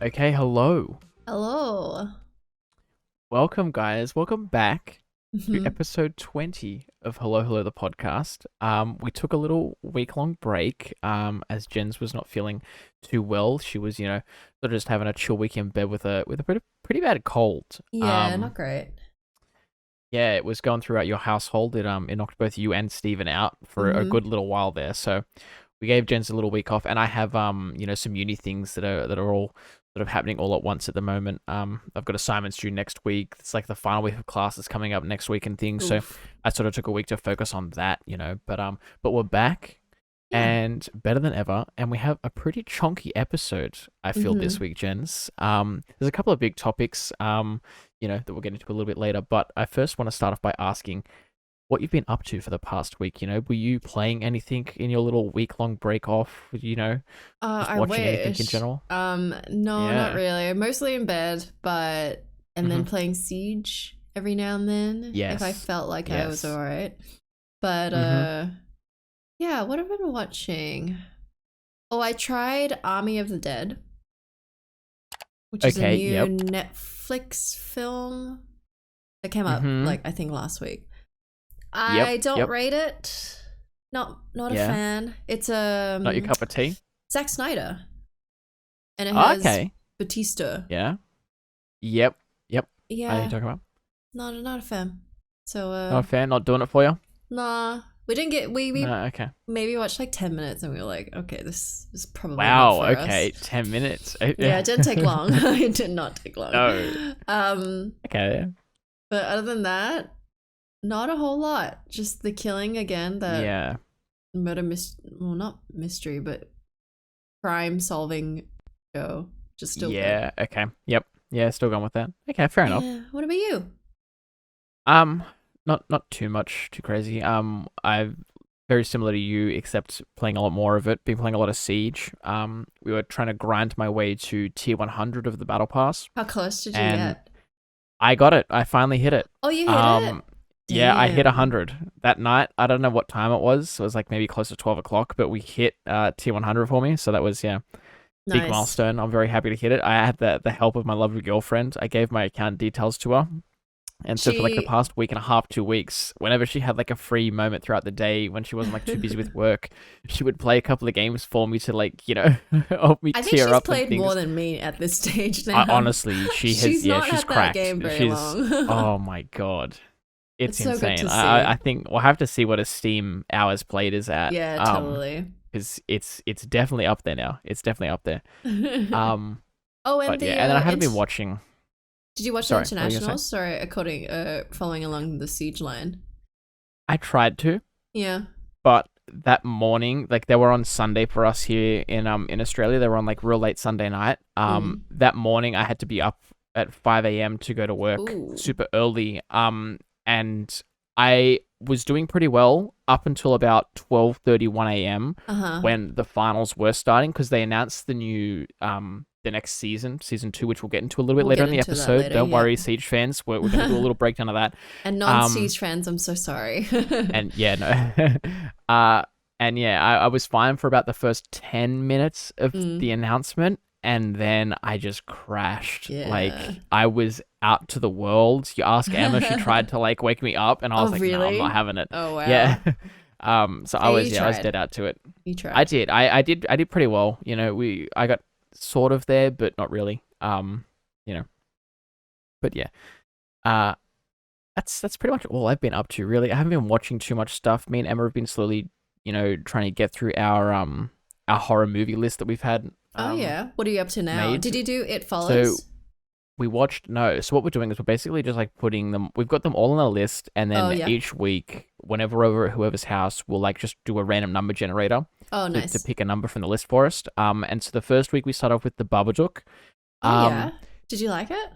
Okay, hello. Hello. Welcome, guys. Welcome back to hmm episode 20 of Hello Hello the podcast. We took a little week-long break as Jens was not feeling too well. She was, sort of just having a chill week in bed with a pretty bad cold. Yeah, not Um, great. yeah, it was going throughout your household. It knocked both you and Steven out for a hmm good little while there. So we gave Jens a little week off, and I have some uni things that are all sort of happening all at once at the moment. I've got assignments due next week. It's like the final week of classes coming up next week and things. So Oof. I sort of took a week to focus on that. But we're back Yeah. and better than ever, and we have a pretty chunky episode. I feel hmm this week, Jens. There's a couple of big topics. That we'll get into a little bit later. But I first want to start off by asking what you've been up to for the past week. Were you playing anything in your little week-long break off? Just I watching anything in wish. general? No, not Yeah. really. Mostly in bed, and then hmm playing Siege every now and then if I Yes. felt like I was Yes. alright. But hmm yeah, what have I been watching? Oh, I tried Army of the Dead, which is a Okay. new Yep. Netflix film that came up hmm like I think last week. Yep. I don't Yep. rate it. Not a Yeah. fan. It's Not your cup of tea. Zack Snyder, and it Oh, has okay. Batista. Yeah. Yep. Yep. I know what you're Yeah, talking about. not a fan. So Not a fan. Not doing it for you. nah. We didn't get we No. Okay. maybe watched like 10 minutes and we were like, okay, this is probably not Wow. for Okay. us. 10 minutes. Yeah, it didn't take long. It did not take long. No. Um, Okay. but other than that, not a whole lot. Just the killing again. That Yeah. not mystery, but crime solving show. Just still good. Yeah. Okay. Yep. Yeah. Still going with that. Okay. Fair enough. Yeah. What about you? Um, not too much, too crazy. I've very similar to you, except playing a lot more of it. Been playing a lot of Siege. We were trying to grind my way to tier 100 of the battle pass, How close did you and get? I got it. I finally hit it. Oh, you hit it? Um, yeah, I hit Damn. 100 that night. I don't know what time it was. It was like maybe close to 12 o'clock, but we hit tier 100 for me. So that was big Nice. milestone. I'm very happy to hit it. I had the help of my lovely girlfriend. I gave my account details to her. And so for like the She. past week and a half, 2 weeks, whenever she had like a free moment throughout the day when she wasn't like too busy with work, she would play a couple of games for me to help me I think tear she's up and played more things. than me at this stage I now. honestly, she has, She's not she's had that cracked. game very She's, long. oh my God, It's it's so good insane. to I see. think we'll have to see what a Steam hours played is at. Yeah, totally. Because it's definitely up there now. It's definitely up there. Um, Oh, and but yeah, the and then I hadn't been watching. did you watch the Sorry, what were you gonna say? internationals? Sorry, according following along the siege line. I tried to. Yeah. But that morning, like they were on Sunday for us here in Australia, they were on like real late Sunday night. Mm. That morning I had to be up at 5 a.m. to go to work Ooh. super early. And I was doing pretty well up until about 12:31 a.m. Uh huh. when the finals were starting because they announced the next season 2, which we'll get into a little bit We'll later get in the into that episode. later. Don't Yeah. worry, Siege fans, we're going to do a little breakdown of that. And Um, non-siege fans, I'm so sorry. and yeah, no. And yeah, I was fine for about the first 10 minutes of Mm. the announcement. And then I just crashed. Like, Yeah. I was out to the world. You ask Emma, she tried to like wake me up, and I Oh, was like, no, I'm really? not having it. Oh, wow. Yeah. So I Hey, was, you I was tried. dead out to it. You tried. I did. I did pretty well. I got sort of there, but not really. You know, but yeah. Uh, that's pretty much all I've been up to, really. I haven't been watching too much stuff. Me and Emma have been slowly, trying to get through our horror movie list that we've had Oh, yeah. What are you up to now? made. Did you do It So Follows? we watched no. So what we're doing is we're basically just like putting them. We've got them all on a list, and Oh, then yeah. each week, whenever we're over at whoever's house, we'll like just do a random number generator Oh, to nice. pick a number from the list for us. And so the first week we start off with the Babadook. Oh, Um, yeah. Did you like it?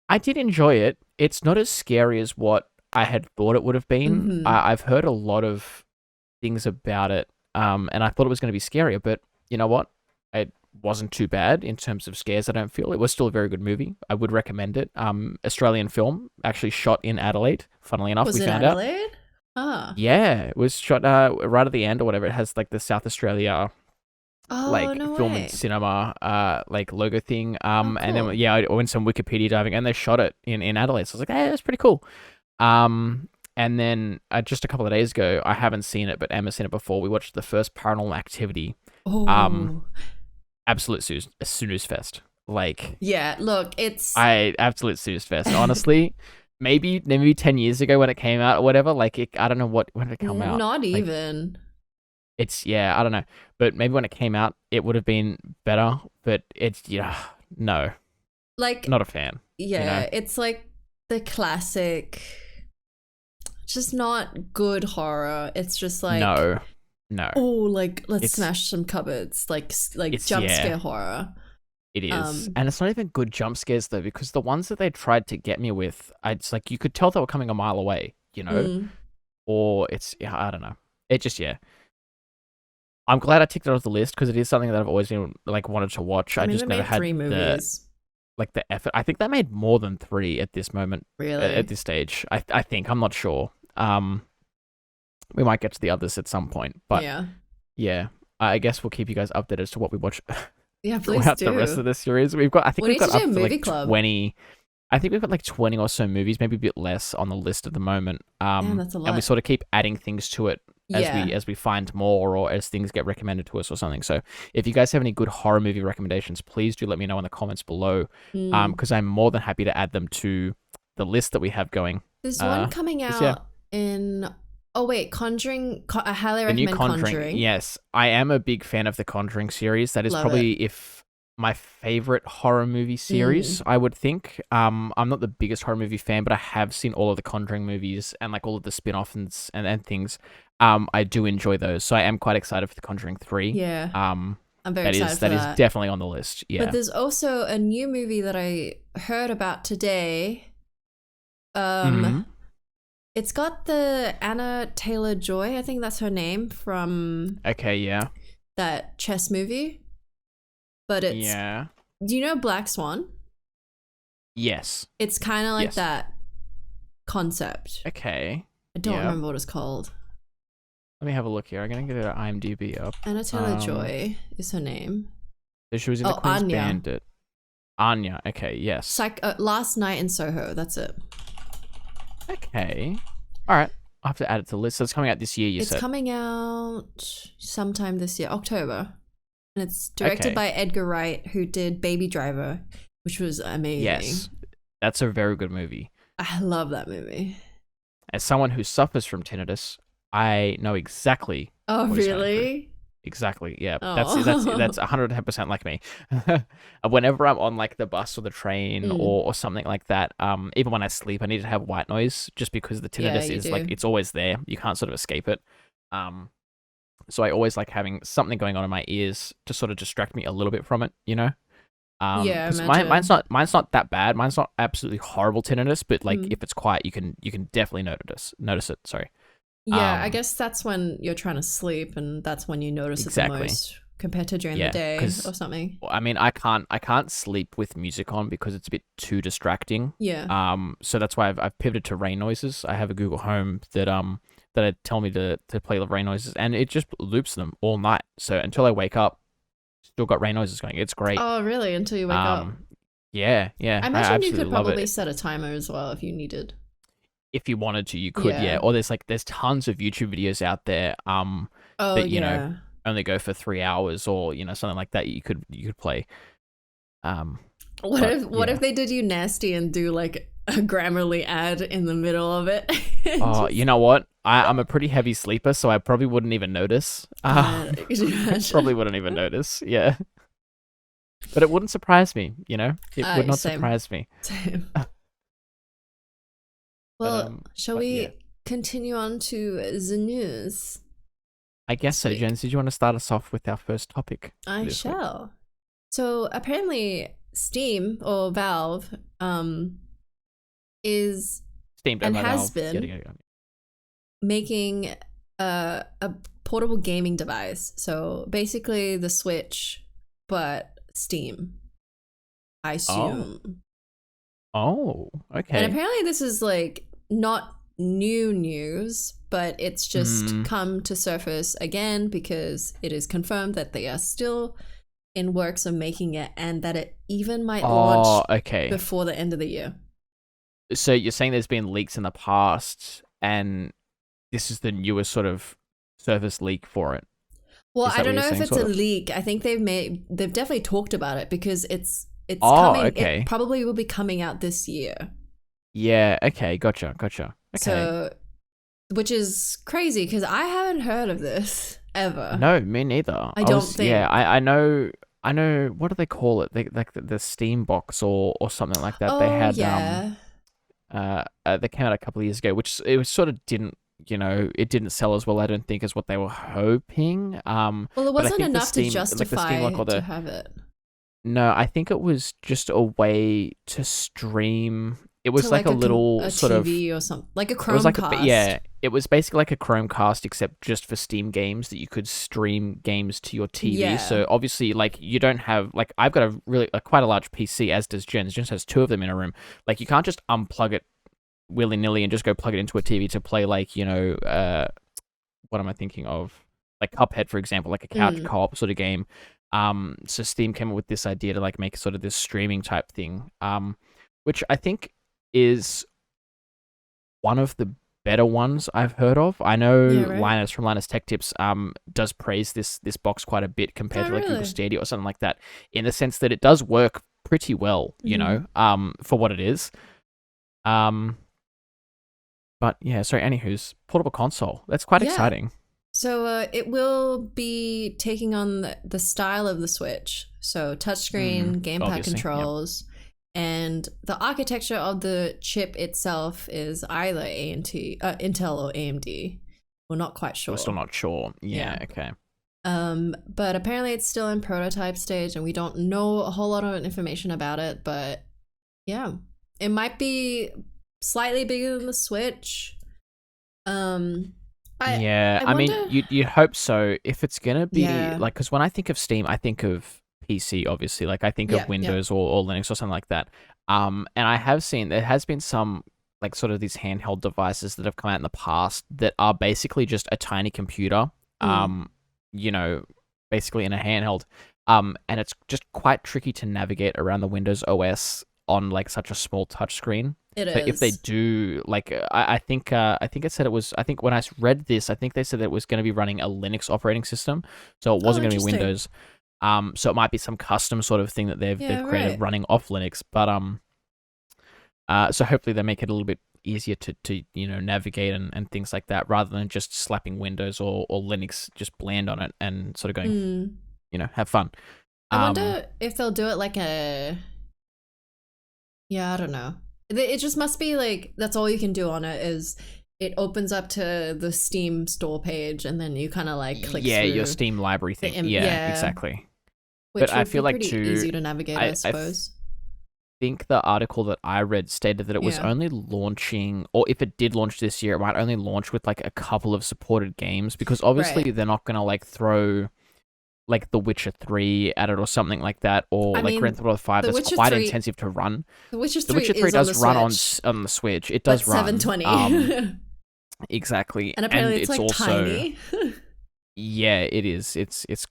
I did enjoy it. It's not as scary as what I had thought it would have been. Mm-hmm. I've heard a lot of things about it, and I thought it was going to be scarier, but you know what? It wasn't too bad in terms of scares, I don't feel. It was still a very good movie. I would recommend it. Australian film, actually shot in Adelaide, funnily enough, Was we it found out. Adelaide? Ah. Yeah, it was shot right at the end or whatever. It has like the South Australia Oh, like no film and way. cinema like logo thing. Oh, And then cool. yeah, I went some Wikipedia diving, and they shot it in Adelaide. So I was like, hey, that's pretty cool. And then just a couple of days ago, I haven't seen it, but Emma's seen it before. We watched the first Paranormal Activity. Um, Oh. absolute snooze fest. Like Yeah, look, it's I absolute snooze fest. Honestly, maybe 10 years ago when it came out or whatever. Like I don't know when did it come out. not Like even. it's yeah, I don't know. But maybe when it came out, it would have been better. But it's yeah, no, Like, not a fan. You know, yeah, it's like the classic, just not good horror. It's just like, no, no. oh, like let's It's smash some cupboards, like it's jump yeah. scare horror. It is. Um, And it's not even good jump scares though, because the ones that they tried to get me with, it's like you could tell they were coming a mile away, you know? mm. Or it's yeah, I don't know. It just yeah. I'm glad I ticked it off the list because it is something that I've always been like wanted to watch. I I mean, they just never made had three movies. the effort. I think they made more than three at this moment at Really? this stage. I think I'm not sure. We might get to the others at some point, but Yeah. yeah. I guess we'll keep you guys updated as to what we watch Yeah, please throughout the rest of do. the series. I think We we've need to got do up a to movie like club. 20. I think we've got like 20 or so movies, maybe a bit less on the list at the moment. Man, that's a And we lot. sort of keep adding things to it Yeah. as we find more or as things get recommended to us or something. So if you guys have any good horror movie recommendations, please do let me know in the comments below. Mm. Because I'm more than happy to add them to the list that we have going. There's one Uh, coming because yeah, out in. Oh wait, Conjuring. I highly the new recommend Conjuring. Conjuring. Yes, I am a big fan of the Conjuring series. That is Love it. probably if my favorite horror movie series, Mm. I would think. I'm not the biggest horror movie fan, but I have seen all of the Conjuring movies and like all of the spin-offs and things. I do enjoy those, so I am quite excited for the Conjuring 3. Yeah, Um, I'm very that excited is for that is that. definitely on the list. But Yeah. there's also a new movie that I heard about today. Hmm. It's got the Anna Taylor-Joy, I think that's her name, from Okay. Yeah. that chess movie. But it's, Yeah. do you know Black Swan? Yes. It's kind of like Yes. that concept. Okay. I don't Yeah. remember what it's called. Let me have a look here. I'm gonna get her IMDb up. Anna Taylor-Joy is her name. So she was in the Oh, Queen's Anya. Bandit. Anya. Okay. Yes. Last Night in Soho. That's it. Okay. All right. I'll have to add it to the list. So it's coming out this year, you It's said. coming out sometime this year, October. And it's directed Okay. by Edgar Wright, who did Baby Driver, which was amazing. Yes. That's a very good movie. I love that movie. As someone who suffers from tinnitus, I know exactly Oh, what he's going through. really? Exactly. Yeah. Oh. That's 110% like me. Whenever I'm on like the bus or the train Mm. or something like that, even when I sleep, I need to have white noise just because the Yeah, tinnitus you is like do. it's always there. You can't sort of escape it. So I always like having something going on in my ears to sort of distract me a little bit from it, you know? Yeah, Because imagine. mine's not that bad. Mine's not absolutely horrible tinnitus, but like Mm. if it's quiet, you can definitely notice it. Sorry. Yeah, I Um, guess that's when you're trying to sleep, and that's when you notice it the Exactly. most compared to during the Yeah, day 'cause or something. I mean, I can't sleep with music on because it's a bit too distracting. Yeah. So that's why I've pivoted to rain noises. I have a Google Home that tell me to play the rain noises, and it just loops them all night. So until I wake up, still got rain noises going. It's great. Oh, really? Until you wake up. Yeah, yeah. I I imagine you absolutely could love probably it. set a timer as well if you needed. If you wanted to, you could, yeah. Yeah. Or there's tons of YouTube videos out there, Oh, that you know yeah. only go for 3 hours or something like that. You could play. What But, if yeah. they did you nasty and do like a Grammarly ad in the middle of it? Oh, you know what? I'm a pretty heavy sleeper, so I probably wouldn't even notice. Could you imagine? Probably wouldn't even notice. Yeah, but it wouldn't surprise me. It would not Same. surprise me. Same. But, Well, shall but we yeah. continue on to the news? I guess so, Sweet. Jens. Did you want to start us off with our first topic? I this week? shall. So apparently, Steam or Valve is Steam and Demo has Valve. been Yeah. making a portable gaming device. So basically, the Switch, but Steam. I assume. Oh, And okay. apparently, this is like not new news, but it's just Mm. come to surface again because it is confirmed that they are still in works of making it and that it even might launch Oh, okay. before the end of the year. So you're saying there's been leaks in the past, and this is the newest sort of service leak for it. Well, Is I that what don't you're know if saying, it's sort a of? leak. I think they've definitely talked about it because it's Oh, coming. It okay. probably will be coming out this year. Yeah, okay, gotcha. Okay. So, which is crazy because I haven't heard of this ever. No, me neither. I don't Yeah, think. I know, what do they call it? They, like the Steam box or something like that. They Oh had, yeah. they came out a couple of years ago, which it was sort of didn't, it didn't sell as well, I don't think, as what they were hoping. Well, it But I wasn't think the enough to Steam, like the Steam justify lock or to the, have it no, I think it was just a way to stream. It to was like like a little a sort of, TV or something, like a it was like Chromecast. yeah, it was basically like a Chromecast except just for Steam games that you could stream games to your TV. Yeah. So obviously, like you don't have like I've got quite a large PC, as does Jen's. Jen has two of them in a room. Like you can't just unplug it willy nilly and just go plug it into a TV to play like what am I thinking of? Like Cuphead, for example, like a couch Mm. co-op sort of game. So Steam came up with this idea to like make sort of this streaming type thing, which I think is one of the better ones I've heard of. I Yeah. know Right. Linus from Linus Tech Tips does praise this box quite a bit compared Oh to like Google really? Stadia or something like that, in the sense that it does work pretty well, Mm. for what it is. Um, but yeah, sorry. Anywho's portable console. That's quite Yeah. exciting. So it will be taking on the style of the Switch. So touchscreen, gamepad Obviously, yep. controls, and the architecture of the chip itself is either Intel or AMD. We're not quite We're still sure. not sure. Yeah. Yeah. Okay. But apparently it's still in prototype stage, and we don't know a whole lot of information about it. But yeah, it might be slightly bigger than the Switch. Um, I Yeah, I I mean, wonder. you'd hope so. If it's gonna be Yeah. like, because when I think of Steam, I think of PC, obviously. Like I think Yeah. of Yeah. Windows or Linux or something like that. And I have seen there has been some like sort of these handheld devices that have come out in the past that are basically just a tiny computer. Mm, Um, you know, basically in a handheld. And it's just quite tricky to navigate around the Windows OS on like such a small touchscreen. it So if they is. do, like, I think it said it was. I think when I read this, I think they said that it was going to be running a Linux operating system, so it Oh, wasn't going to be interesting. Windows. So it might be some custom sort of thing that they've Yeah. created Right. running off Linux. But so hopefully they make it a little bit easier to navigate and things like that, rather than just slapping Windows or Linux just bland on it and sort of going, Mm. have fun. I Um, wonder if they'll do it like a. Yeah, I don't know. It just must be like that's all you can do on it is it opens up to the Steam store page and then you kind of like click yeah, your through Steam library thing. Yeah, yeah, exactly. But which I would be feel like pretty too. easy to navigate, I I suppose. think the article that I read stated that it was Yeah. only launching, or if it did launch this year, it might only launch with like a couple of supported games, because obviously Right. they're not gonna like throw like The Witcher 3 at it or something like that, or I like Grand mean, Theft Auto 5. The That's Witcher quite 3 intensive to run. The Witcher The 3 Witcher 3 is on the does run on Switch, on the Switch. It but does run. 720. Exactly, And and apparently it's it's like also, tiny. yeah, it is. It's it's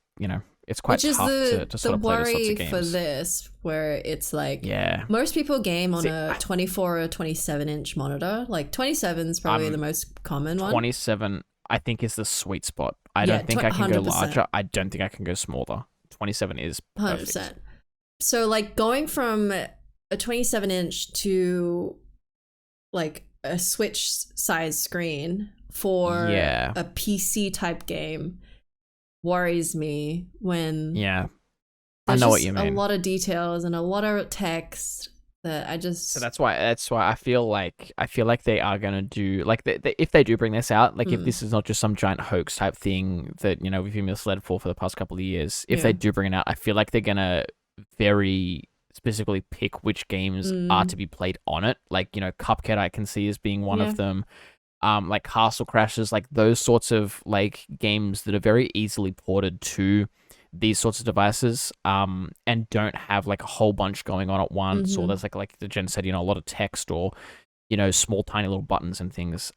quite Which is tough to the sort of play those sorts worry of for games. this, where it's like Yeah. most people game on See, a 24 or 27-inch monitor. Like 27 is probably the I'm most common one. 27, I think, is the sweet spot. I Yeah, don't think I can go 100%. larger. I don't think I can go smaller. 27 is perfect. 100%. So like going from a 27-inch to like a Switch size screen for Yeah. a PC type game worries me when Yeah. I there's know what just you a mean. lot of details and a lot of text that I So just that's why I feel like they are gonna do like if they do bring this out, like if mm, this is not just some giant hoax type thing that we've been misled for the past couple of years. If yeah. they do bring it out, I feel like they're gonna very specifically pick which games are Mm, to be played on it. Like Cuphead, I can see as being one yeah. of them. Like Castle Crashes, like those sorts of like games that are very easily ported to these sorts of devices, and don't have like a whole bunch going on at once, or Mm-hmm. there's like the Jen said, a lot of text, or small tiny little buttons and things.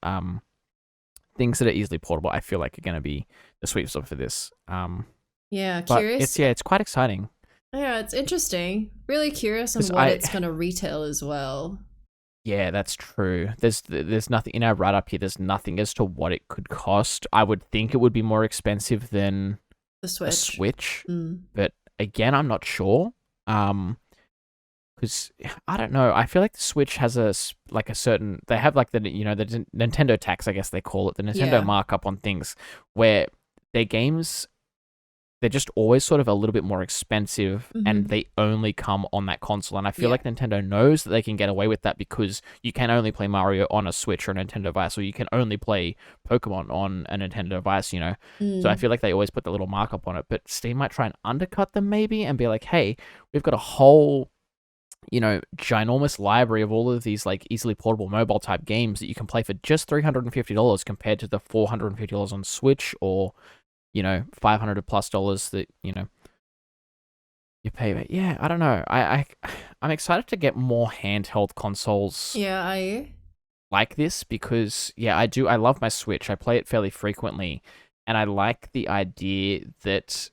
Things that are easily portable, I feel like are going to be the sweet spot for this. Yeah, But curious. it's quite exciting Yeah, it's interesting. Really curious on because what I it's gonna retail as well. yeah, that's true. There's nothing in our write up here. There's nothing as to what it could cost. I would think it would be more expensive than The a Switch. Switch, Mm. but again, I'm not sure. Because I don't know. I feel like the Switch has like a certain. They have like the Nintendo tax, I guess they call it, the Nintendo Yeah. markup on things, where their games they're just always sort of a little bit more expensive and Mm-hmm. they only come on that console. And I feel Yeah. like Nintendo knows that they can get away with that because you can only play Mario on a Switch or a Nintendo device, or you can only play Pokemon on a Nintendo device. So I Mm. feel like they always put the little markup on it, but Steam might try and undercut them maybe and be like, hey, we've got a whole ginormous library of all of these like easily portable mobile type games that you can play for just $350 compared to the $450 on Switch or $500+ that you pay. But yeah, I don't know. I'm excited to get more handheld consoles Yeah, I like this because yeah, I love my Switch. I play it fairly frequently, and I like the idea that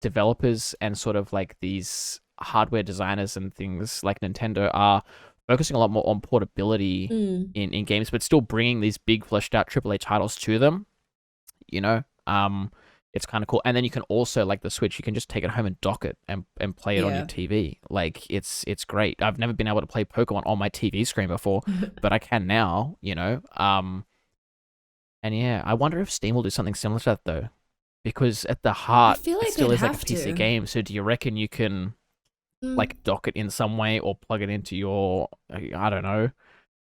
developers and sort of like these hardware designers and things like Nintendo are focusing a lot more on portability mm. in games, but still bringing these big fleshed out AAA titles to them. you know it's kind of cool, and then you can also, like the Switch, you can just take it home and dock it and play it on your Yeah. TV. Like it's great. I've never been able to play Pokemon on my TV screen before, but I can now. And yeah, I wonder if Steam will do something similar to that though, because at the I heart feel it like still they'd is like a have PC to. game. So do you reckon you can Mm. like dock it in some way or plug it into your, I don't know,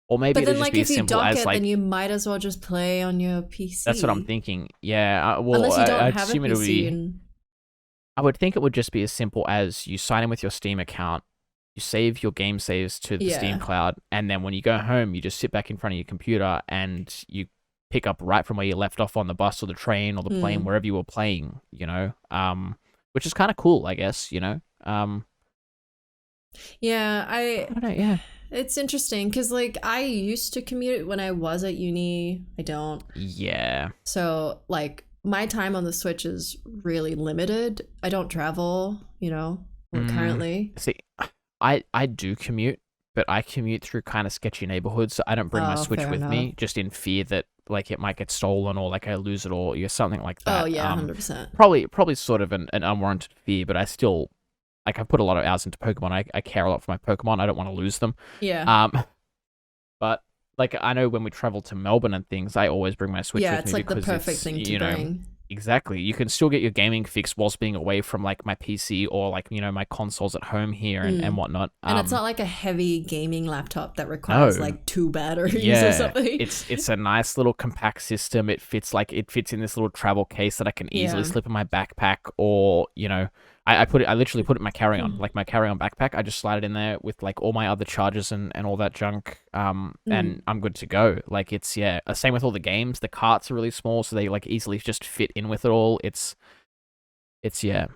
or maybe But it'll then, just like, be as if you simple dock as it, then like, you might as well just play on your that's what I'm PC. thinking. Yeah, well, Unless you don't I'd have a assume it would PC be. and I would think it would just be as simple as you sign in with your Steam account, you save your game saves to the Steam yeah. cloud, and then when you go home, you just sit back in front of your computer and you pick up right from where you left off on the bus or the train or the plane, Mm. wherever you were which is kind of cool, I guess. Yeah, I don't know, yeah. it's interesting because, like, I used to commute when I was at uni. I don't. Yeah. So, like, my time on the Switch is really limited. I don't travel, currently. See, I do commute, but I commute through kind of sketchy neighborhoods, so I don't bring my Oh, Switch fair with enough. me, just in fear that like it might get stolen or like I lose it or something like Oh, that. yeah, 100%. Probably sort of an unwarranted fear, but I still like I've put a lot of hours into Pokemon. I care a lot for my Pokemon. I don't want to lose them. Yeah. Um, but like I know when we travel to Melbourne and things, I always bring my Switch Yeah, with it's me like the because perfect it's thing to bring. exactly, you can still get your gaming fix whilst being away from like my PC or like my consoles at home here and Mm. whatnot. And it's not like a heavy gaming laptop that requires No, like two batteries or yeah, something. it's a nice little compact system. It fits in this little travel case that I can easily Yeah. slip in my backpack, or I literally put it in my carry-on, like my carry-on backpack. I just slide it in there with like all my other chargers and all that junk, Mm. and I'm good to go. Like it's yeah, same with all the games. The carts are really small, so they like easily just fit in with it all. It's yeah,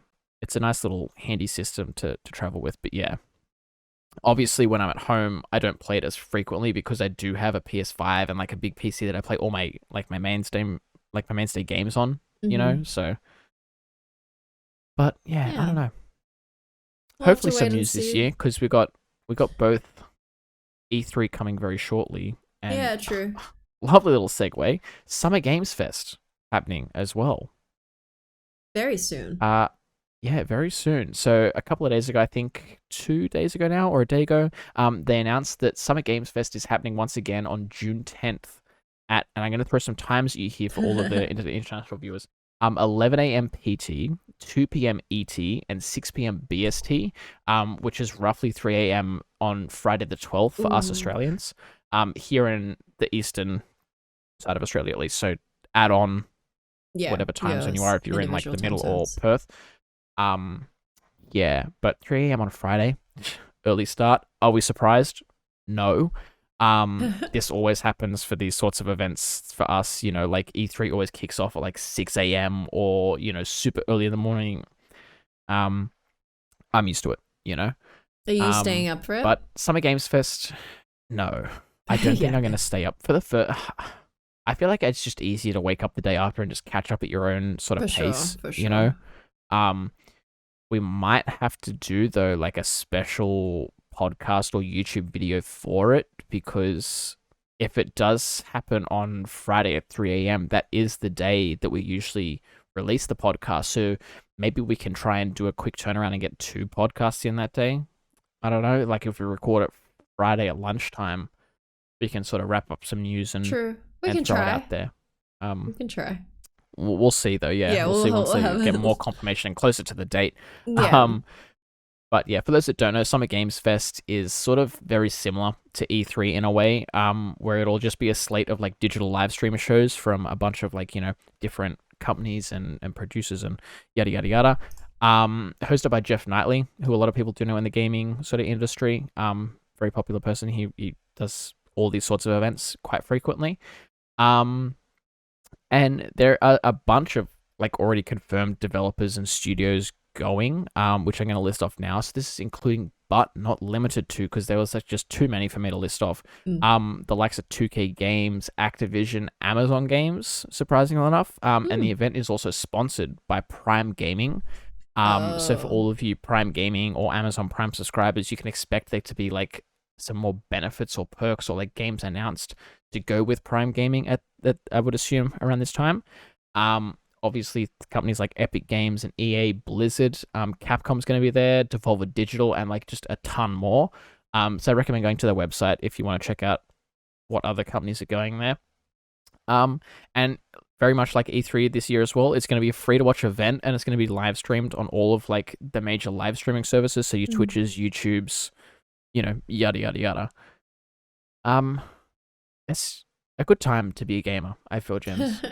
it's a nice little handy system to travel with. But yeah, obviously when I'm at home, I don't play it as frequently because I do have a PS5 and like a big PC that I play all my mainstay games on. Hmm. So but yeah, I don't Yeah. know. We'll have Hopefully to some wait and news this see. year because we got both E3 coming very shortly, and Yeah, true. lovely little segue, Summer Games Fest happening as well. Very soon. Uh yeah, very soon. So a couple of days ago, I think 2 days ago now or a day ago, they announced that Summer Games Fest is happening once again on June 10th and I'm going to throw some times at you here for all of the international viewers. 11 a.m. PT, 2 p.m. ET, and 6 p.m. BST, which is roughly 3 a.m. on Friday the 12th for us Ooh. Australians, here in the eastern side of Australia at least. So add on Yeah. whatever time Yeah. zone you are It's if you're in like individual the time middle or zones. Perth. Um, yeah, but 3 a.m. on Friday, early start. Are we surprised? No. This always happens for these sorts of events for us. Like E3 always kicks off at like 6 a.m. or super early in the morning. Um, I'm used to it. Are you Um, staying up for it? but Summer Games Fest, no. I don't think Yeah, I'm gonna stay up for the first. I feel like it's just easier to wake up the day after and just catch up at your own sort of for sure, pace, for you sure. know. Um, we might have to do though like a special podcast or YouTube video for it because if it does happen on Friday at 3 a.m., that is the day that we usually release the podcast. So maybe we can try and do a quick turnaround and get two podcasts in that day. I don't know, like if we record it Friday at lunchtime, we can sort of wrap up some news True. We and can throw it try. out there. We Um, can try. we'll see though. Yeah, Yeah, we'll see once we'll they have get more it. confirmation and closer to the date. Yeah. Um, but yeah, for those that don't know, Summer Games Fest is sort of very similar to E3 in a way, where it'll just be a slate of like digital live streamer shows from a bunch of like, different companies and producers and yada yada yada. Hosted by Jeff Knightley, who a lot of people do know in the gaming sort of industry. Very popular person. He does all these sorts of events quite frequently. Um, and there are a bunch of like already confirmed developers and studios going, which I'm going to list off now. So this is including but not limited to, because there was like just too many for me to list off. Mm. The likes of 2K Games, Activision, Amazon Games, surprisingly enough. And the event is also sponsored by Prime Gaming. So for Oh. all of you Prime Gaming or Amazon Prime subscribers, you can expect there to be like some more benefits or perks or like games announced to go with Prime Gaming at that I would assume around this time. Obviously companies like Epic Games and EA, Blizzard, Capcom's going to be there, Devolver Digital, and like just a ton more. So I recommend going to their website if you want to check out what other companies are going there. And very much like E3 this year as well, it's going to be a free to watch event and it's going to be live streamed on all of like the major live streaming services. So your Twitches, YouTubes, yada yada yada. It's a good time to be a gamer. I feel, James.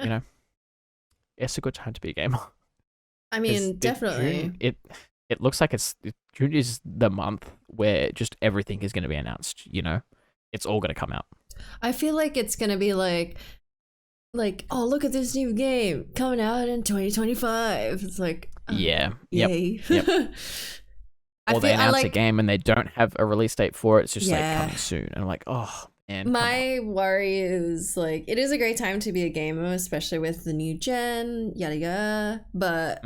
It's a good time to be a gamer. I Because mean, definitely. June, it looks like June is the month where just everything is going to be announced. It's all going to come out. I feel like it's gonna be oh, look at this new game coming out in 2025. It's like, Yeah. yay. Yep. Or they announce a like, game and they don't have a release date for it. It's just like yeah. coming soon, and I'm like, oh man. Come on. My worry is like it is a great time to be a gamer, especially with the new gen, yada yada. But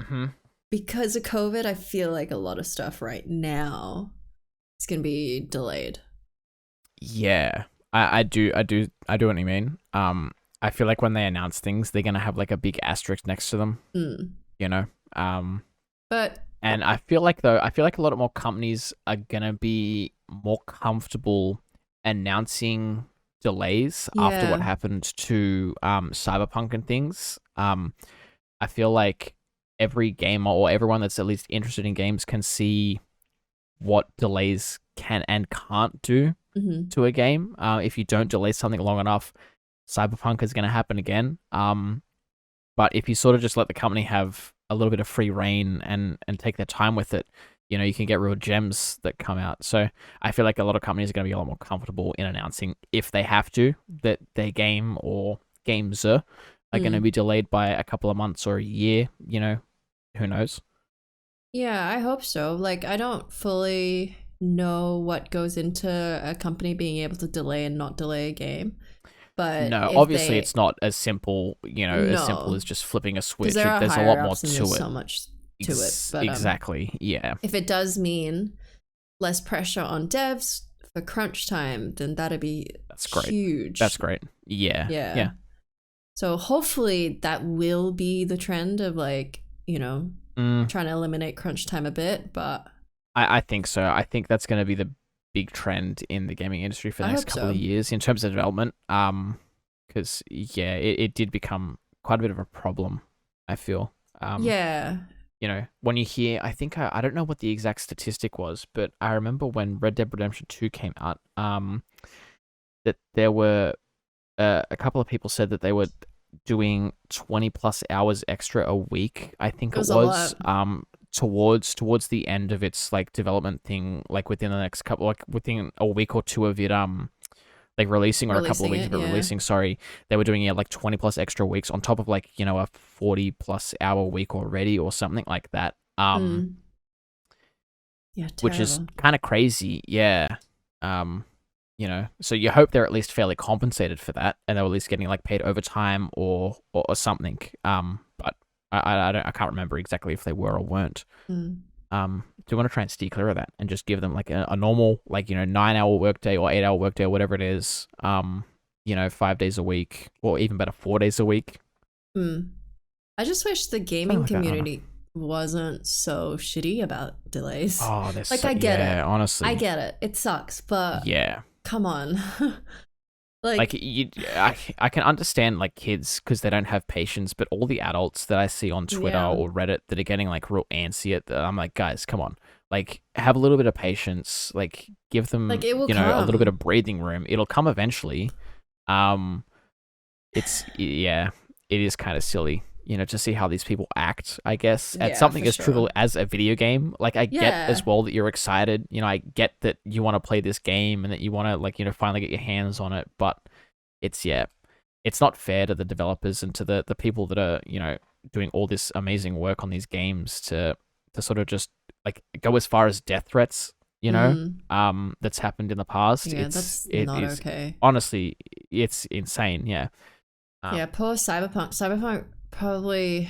because of COVID, I feel like a lot of stuff right now is gonna be delayed. Yeah, I do what you mean. I feel like when they announce things, they're gonna have like a big asterisk next to them. You know. But And I feel like a lot more companies are gonna be more comfortable announcing delays after what happened to Cyberpunk and things. I feel like every gamer or everyone that's at least interested in games can see what delays can and can't do to a game. If you don't delay something long enough, Cyberpunk is going to happen again. But if you sort of just let the company have a little bit of free reign and take their time with it, you can get real gems that come out. So I feel like a lot of companies are going to be a lot more comfortable in announcing, if they have to, that their game or games are going to be delayed by a couple of months or a year. Who knows? Yeah, I hope so. Like, I don't fully know what goes into a company being able to delay and not delay a game. But no, obviously it's not as simple, as simple No. as just flipping a switch. Because there are There's a higher lot more ups and to there's it. so much to it. But Exactly. Yeah. if it does mean less pressure on devs for crunch time, then that'd be That's great. huge. That's great. Yeah. Yeah. Yeah. So hopefully that will be the trend of trying to eliminate crunch time a bit, but I think so. I think that's going to be the big trend in the gaming industry for the next couple of years in terms of development. Because it did become quite a bit of a problem, I feel. yeah. When you hear, I think I don't know what the exact statistic was, but I remember when Red Dead Redemption 2 came out, that there were a couple of people said that they were doing 20 plus hours extra a week. I think it was towards the end of its like development thing, like within the next couple, like within a week or two of it, like releasing, or a couple of weeks of it releasing. Sorry, they were doing like 20 plus extra weeks on top of like a 40 plus hour week already or something like that. Yeah, which is kind of crazy. Yeah. So you hope they're at least fairly compensated for that, and they're at least getting like paid overtime or something. But I can't remember exactly if they were or weren't. Mm. Do you want to try and steer clear of that and just give them like a normal, like, 9-hour workday or 8-hour workday or whatever it is, 5 days a week, or even better, 4 days a week? Mm. I just wish the Something gaming like that, I don't know. community wasn't so shitty about delays. Oh, there's Like, so, I get yeah, it. I honestly. get it. It sucks, but Yeah. come on. Like, Like, I can understand like kids because they don't have patience, but all the adults that I see on Twitter yeah. or Reddit that are getting like real antsy I'm like, guys, come on, like, have a little bit of patience, like, give Like, them, it will a little bit come. of breathing room. It'll come eventually. Um, yeah, it is kind of silly, to see how these people act, I guess, at Yeah, something for as sure. trivial as a video game. Like, I get Yeah. as well that you're excited. I get that you want to play this game and that you want to, like, finally get your hands on it, but yeah, it's not fair to the developers and to the people that are, doing all this amazing work on these games to sort of just like go as far as death threats, Mm. that's happened in the past. Yeah, It's that's it not is okay. honestly, it's insane. Yeah. Yeah, Um, poor Cyberpunk. Cyberpunk probably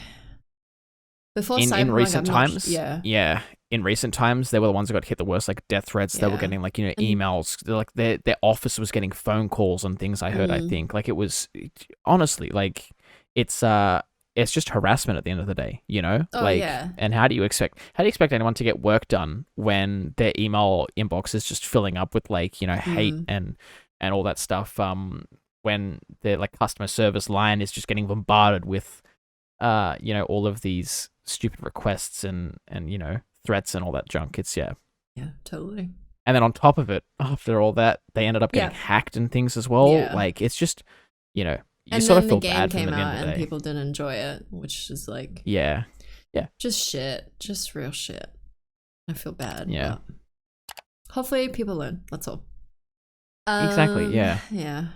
before in Cyberpunk, recent I'm not. times, Yeah. yeah, in recent times, they were the ones that got hit the worst, like death threats. They were Yeah. getting like, And emails. Like their office was getting phone calls and things. I heard. I mm, think like it was honestly like it's it's just harassment at the end of the day. oh Like, yeah. and how do you expect anyone to get work done when their email inbox is just filling up with like, hate Mm, and all that stuff. When their like customer service line is just getting bombarded with all of these stupid requests and threats and all that junk. It's yeah. yeah, totally. And then on top of it, after all that, they ended up getting Yeah. hacked and things as well. Yeah. Like, it's just, you And sort of then the feel game bad for them came at the end out of the and day. people didn't enjoy it, which is like Yeah. Yeah. just shit. Just real shit. I feel bad, Yeah. but hopefully people learn. That's all. Exactly. Yeah. Yeah.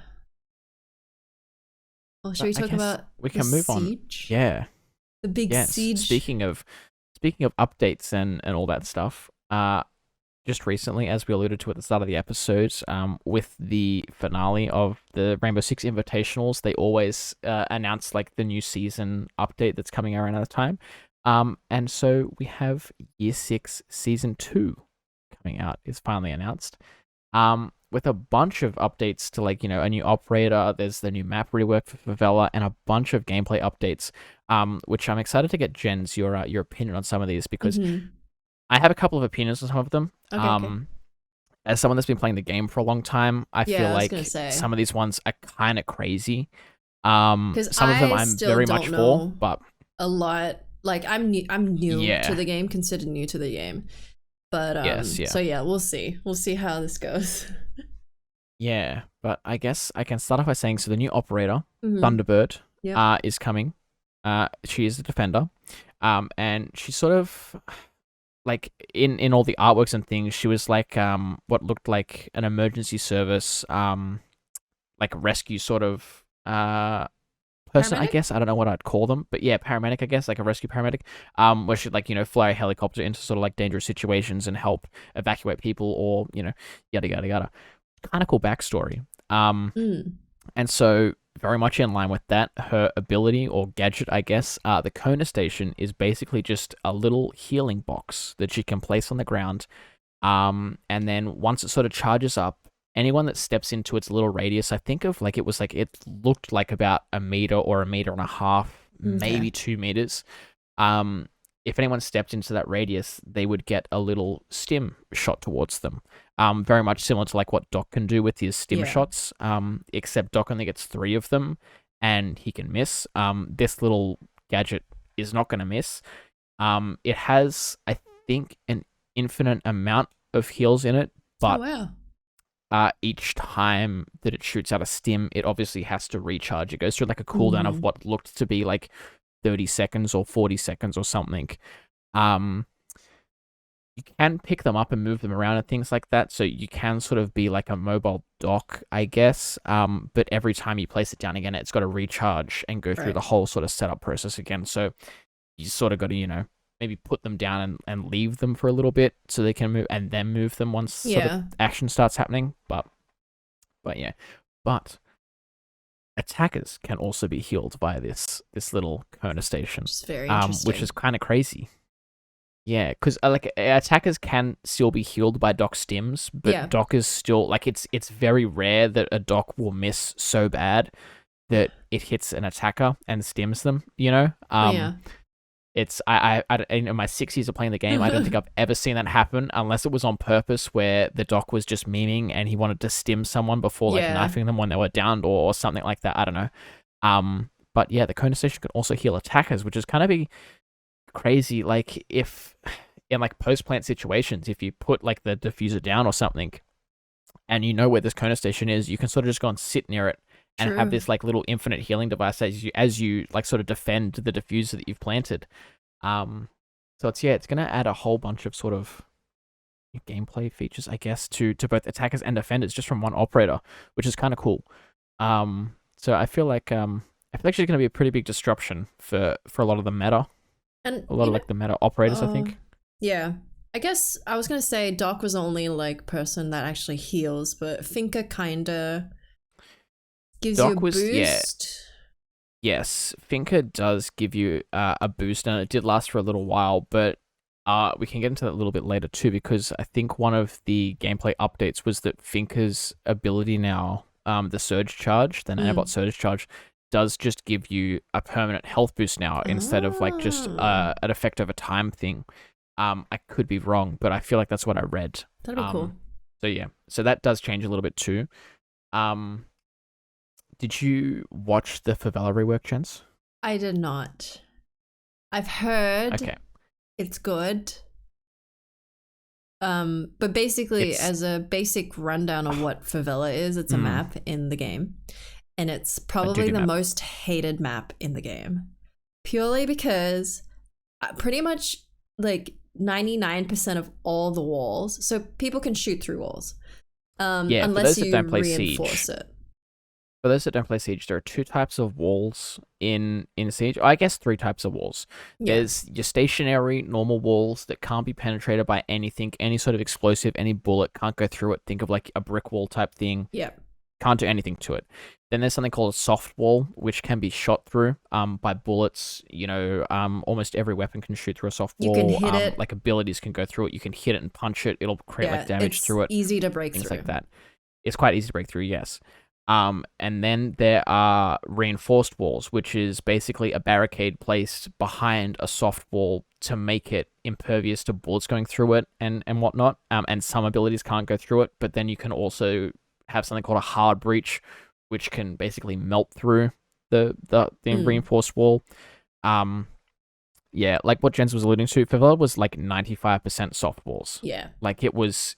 Well, should But we I talk guess about we the can move on. siege? Yeah. The big Yes. siege. Speaking of updates and all that stuff, just recently, as we alluded to at the start of the episode, with the finale of the Rainbow Six Invitationals, they always announce like the new season update that's coming around at the time. And so we have Year 6 Season 2 coming out, is finally announced. With a bunch of updates to like, a new operator, there's the new map rework for Favela, and a bunch of gameplay updates, which I'm excited to get Jen's your opinion on some of these, because Mm-hmm. I have a couple of opinions on some of them. Okay, okay. As someone that's been playing the game for a long time, I feel Yeah, I was gonna like say. some of these ones are kind of crazy. Because Some of them I I'm still very much don't for, know but a lot. Like I'm new to yeah, the game, considered new to the game. But yes, yeah, so yeah, we'll see. We'll see how this goes. yeah. But I guess I can start off by saying, so the new operator, Mm-hmm. Thunderbird, Yep. is coming. She is the defender, and she's sort of like in all the artworks and things, she was like what looked like an emergency service, like rescue sort of person, I Paramedic? guess. I don't know what I'd call them, but yeah, paramedic, I guess, like a rescue paramedic. Where she'd like, fly a helicopter into sort of like dangerous situations and help evacuate people, or yada yada yada. Kind of cool backstory. Mm. And so very much in line with that, her ability or gadget, I guess, the Kona station is basically just a little healing box that she can place on the ground. And then once it sort of charges up, anyone that steps into its little radius, I think of like it looked like about a meter or a meter and a half, Okay. maybe 2 meters. If anyone stepped into that radius, they would get a little stim shot towards them. Very much similar to like what Doc can do with his stim Yeah. shots. Except Doc only gets 3 of them, and he can miss. This little gadget is not going to miss. It has, I think, an infinite amount of heals in it, Oh but wow. each time that it shoots out a stim, it obviously has to recharge. It goes through like a cooldown of Mm. what looked to be like 30 seconds or 40 seconds or something. Um, you can pick them up and move them around and things like that, so you can sort of be like a mobile dock, I guess. But every time you place it down again, it's got to recharge and go through Right. the whole sort of setup process again. So you sort of got to, maybe put them down and leave them for a little bit so they can move, and then move them once sort of Yeah. action starts happening. But But yeah, but attackers can also be healed via this little Kona station, Which is very which interesting. is kind of crazy. Yeah, because like attackers can still be healed by Doc stims, but Yeah. Doc is still like it's very rare that a Doc will miss so bad that it hits an attacker and stims them. Yeah. It's in my 6 years of playing the game, I don't think I've ever seen that happen unless it was on purpose, where the Doc was just memeing and he wanted to stim someone before like Yeah. knifing them when they were downed or something like that. I don't know. But yeah, the Kona station can also heal attackers, which is kind of be crazy. Like if in like post plant situations, if you put like the diffuser down or something, and you know where this Kona station is, you can sort of just go and sit near it and have True. this like little infinite healing device as you like sort of defend the diffuser that you've planted. Um, so it's gonna add a whole bunch of sort of gameplay features, I guess, to both attackers and defenders just from one operator, which is kind of cool. So I feel like it's gonna be a pretty big disruption for a lot of the meta, And a lot of like the meta operators, I uh think. yeah. I guess I was gonna say Doc was the only like person that actually heals, but Finka kinda gives you a Doc was yeah. boost. Yes, Finca does give you a boost, and it did last for a little while, but we can get into that a little bit later too, because I think one of the gameplay updates was that Finca's ability now, the Surge Charge, the Nanobot Mm. Surge Charge, does just give you a permanent health boost now instead of like just Oh, an effect over time thing. I could be wrong, but I feel like that's what I read. that'd be cool. So yeah, so that does change a little bit too. Um, did you watch the Favela rework, Chance? I did not. I've heard Okay. it's good. But basically, It's as a basic rundown of what Favela is, it's a mm, map in the game. And it's a probably duty the map. most hated map in the game. Purely because pretty much like 99% of all the walls, so people can shoot through walls, Yeah, for unless those that you don't play reinforce Siege, it. there are two types of walls in Siege. I guess three types of walls. Yeah. There's your stationary normal walls that can't be penetrated by anything, any sort of explosive, any bullet can't go through it. Think of like a brick wall type thing. Yeah. Can't do anything to it. Then there's something called a soft wall, which can be shot through by bullets. Almost every weapon can shoot through a soft You can wall. hit it. Like abilities can go through it. You can hit it and punch it. It'll create like Yeah. damage It's through it. easy to break Things through. like that. It's quite easy to break through, yes. And then there are reinforced walls, which is basically a barricade placed behind a soft wall to make it impervious to bullets going through it and whatnot. And some abilities can't go through it, but then you can also have something called a hard breach, which can basically melt through the Mm. reinforced wall. Yeah, like what Jens was alluding to, Favela was like 95% soft walls. Yeah. Like it was,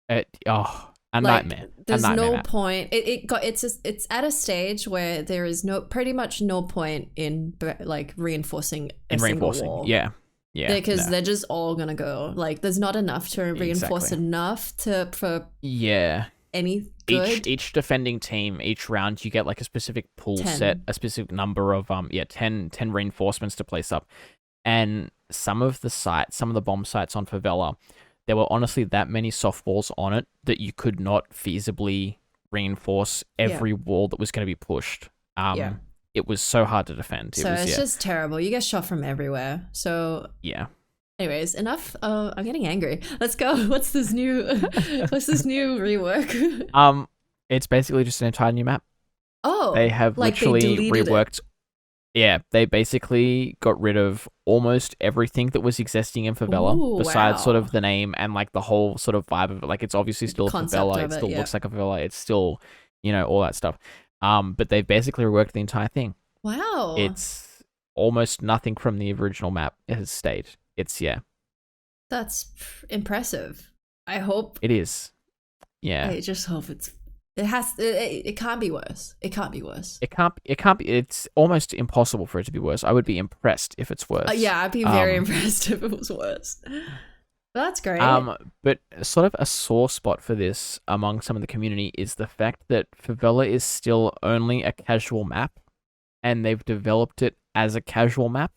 a Like nightmare, a there's nightmare no map. point. It's at a stage where there is pretty much no point in like reinforcing a In single reinforcing. wall. Yeah. Yeah. Because No. they're just all gonna go. Like there's not enough to reinforce Exactly. enough for Yeah. any Each good. each defending team, each round you get like a specific pool set, 10. a specific number of 10 reinforcements to place up. And some of the bomb sites on Favela, there were honestly that many soft walls on it that you could not feasibly reinforce Yeah. every wall that was going to be pushed. Yeah. It was so hard to defend. It So was it's just terrible. You get shot from everywhere. So yeah. anyways, enough. I'm getting angry. Let's go. What's this new rework? It's basically just an entire new map. They Oh, have like they literally deleted it. reworked. Yeah, they basically got rid of almost everything that was existing in Favela, Ooh, besides sort wow. of the name and like the whole sort of vibe of it. Like it's obviously still a Concept Favela, of it it, still yeah. looks like a Favela, it's still, all that stuff. But they've basically reworked the entire thing. Wow. It's almost nothing from the original map has stayed. It's yeah, That's impressive. I hope. it is. Yeah. I just hope it can't be worse. It can't be worse. It can't be. It's almost impossible for it to be worse. I would be impressed if it's worse. Yeah, I'd be very impressed if it was worse. But that's great. But sort of a sore spot for this among some of the community is the fact that Favela is still only a casual map, and they've developed it as a casual map.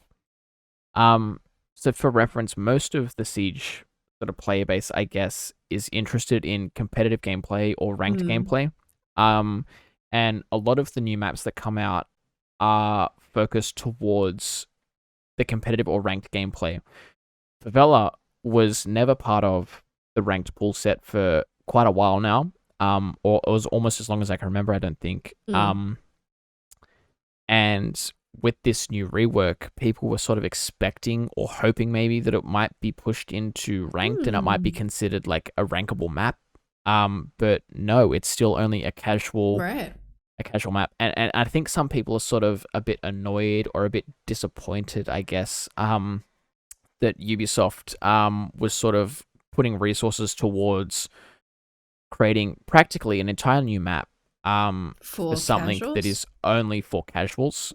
So for reference, most of the Siege sort of player base, I guess, is interested in competitive gameplay or ranked Hmm. gameplay. Um, and a lot of the new maps that come out are focused towards the competitive or ranked gameplay. Favela was never part of the ranked pool set for quite a while now. Or it was almost as long as I can remember, I don't think. Mm. And with this new rework, people were sort of expecting or hoping maybe that it might be pushed into ranked and it might be Mm. considered like a rankable map. But no, it's still only Right. a casual map. And I think some people are sort of a bit annoyed or a bit disappointed, I guess, that Ubisoft was sort of putting resources towards creating practically an entire new map for For something that casuals. is only for casuals.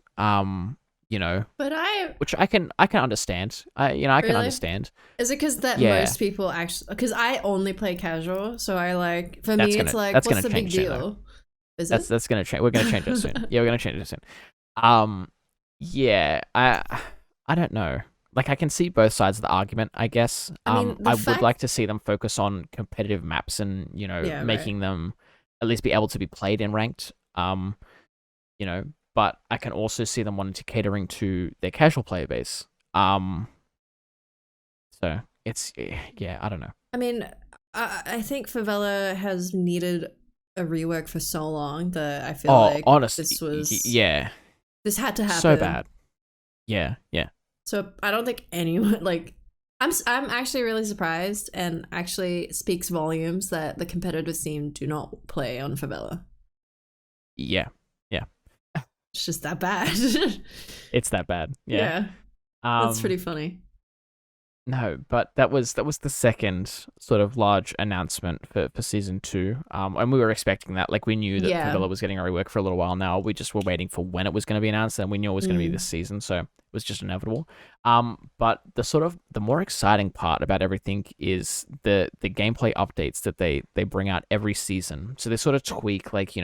You know, But I which I can understand. I can really, understand. is it because that Yeah, most people actually, because I only play casual, so I like, for me it's like, that's what's gonna the big change soon though. deal? Is it? That's gonna change. We're gonna change it soon. Yeah, we're gonna change it soon. Um, yeah, I don't know. Like I can see both sides of the argument, I guess. I mean, the I would fact, like to see them focus on competitive maps and yeah, right. making them at least be able to be played in ranked. You know, but I can also see them wanting to catering to their casual player base. So it's yeah, I don't know. I mean, I think Favela has needed a rework for so long that I feel Oh, like honest, yeah, this had to so happen. bad. Yeah, yeah. So I don't think anyone like, I'm actually really surprised and actually speaks volumes that the competitive scene do not play on Favela. Yeah. Yeah. It's just that bad. It's that bad. Yeah. Yeah, that's Um pretty funny. no, but that was the second sort of large announcement for season 2. And we were expecting that. Like we knew that Yeah. Favela was getting a rework for a little while now. We just were waiting for when it was going to be announced and we knew it was going to be this Mm. season, so it was just inevitable. But the more exciting part about everything is the gameplay updates that they bring out every season. So they sort of tweak like,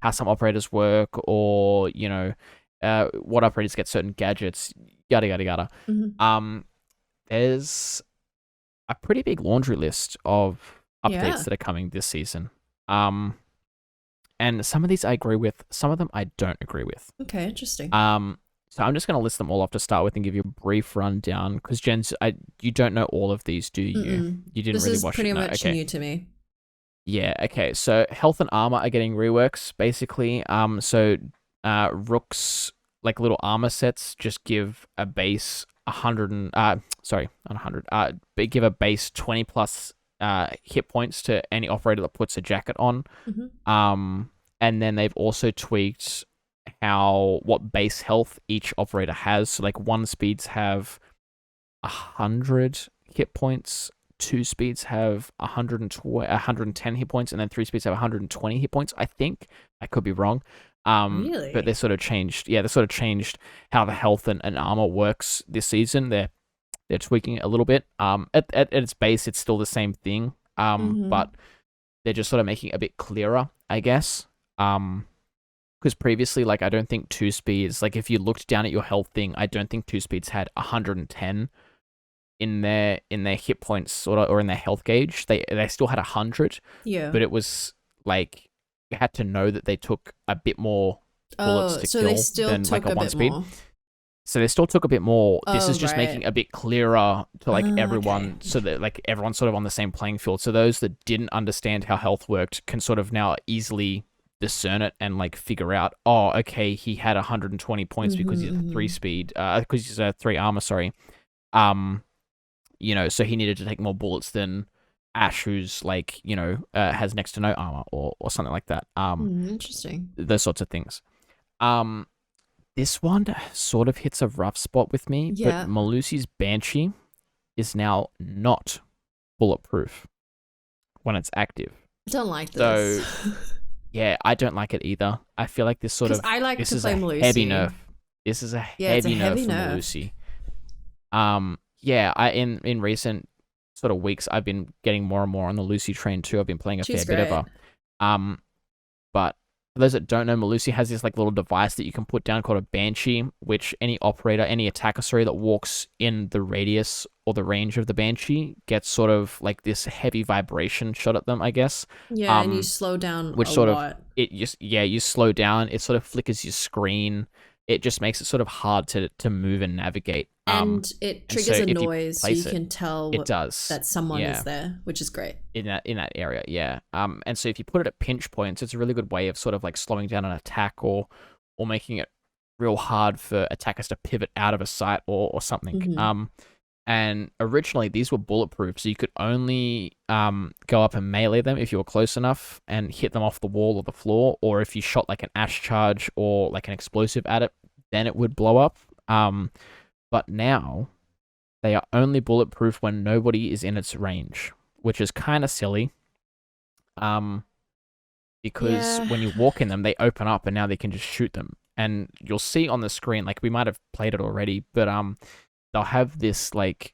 how some operators work or, what operators get certain gadgets, yada yada yada. Hmm. There's a pretty big laundry list of updates Yeah. that are coming this season. Um, and some of these I agree with, some of them I don't agree with. Okay, interesting. Um, so I'm just going to list them all off to start with and give you a brief rundown because Jens, you don't know all of these, do you? Mm-mm. You didn't This really is watch it, pretty no? much Okay, new to me. yeah, okay. So health and armor are getting reworks basically. Rook's like little armor sets just give a base 100 and sorry, not 100. They give a base 20 plus hit points to any operator that puts a jacket on. Hmm. And then they've also tweaked what base health each operator has. So like one speeds have 100 hit points, two speeds have 110 hit points, and then three speeds have 120 hit points. I think I could be wrong. But Really? they sort of changed. Yeah, they sort of changed how the health and armor works this season. They're tweaking it a little bit. At its base, it's still the same thing. Hmm. But they're just sort of making it a bit clearer, I guess. Because previously, like I don't think two speeds, like if you looked down at your health thing, I don't think two speeds had 110 in their hit points or in their health gauge. They still had 100, Yeah. but it was like you had to know that they took a bit more bullets Oh, to so they kill still than like took a a one bit speed. more. So they still took a bit more. This Oh, is just making right. a bit clearer to like Okay. everyone, so that like everyone's sort of on the same playing field. So those that didn't understand how health worked can sort of now easily discern it and like figure out, oh, okay, he had 120 points because Hmm. he's a three Hmm. speed, because he's a three armor. Sorry. Um, so he needed to take more bullets than Ash, who's like, has next to no armor or something like that. Interesting. Those sorts of things. Um, this one sort of hits a rough spot with me, but Yeah. Malusi's Banshee is now not bulletproof when it's active. I don't like this. So yeah, I don't like it either. I feel like Because I like this to is play a heavy Malusi. nerf. This is a Yeah, it's a heavy nerf heavy for nerf. Malusi. Yeah, I in recent sort of weeks, I've been getting more and more on the Lucy train too. I've been playing a She's fair bit of great. her. Um, but For those that don't know, Malusi has this like little device that you can put down called a Banshee, which any operator, any attacker, sorry, that walks in the radius or the range of the Banshee gets sort of like this heavy vibration shot at them, I guess. Yeah, and you Um, slow down which a sort of lot. it just you slow down. It sort of flickers your screen. It just makes it sort of hard to move and navigate. And it And so triggers a if you noise so you place it, can tell it does. that someone is Yeah, there, which is great. in that area, yeah. And so if you put it at pinch points, it's a really good way of sort of like slowing down an attack or making it real hard for attackers to pivot out of a site or something. Mm-hmm. And originally these were bulletproof, so you could only go up and melee them if you were close enough and hit them off the wall or the floor, or if you shot like an ash charge or like an explosive at it, then it would blow up. But now they are only bulletproof when nobody is in its range, which is kind of silly. Because Yeah. when you walk in them, they open up and now they can just shoot them. And you'll see on the screen, like we might have played it already, but they'll have this like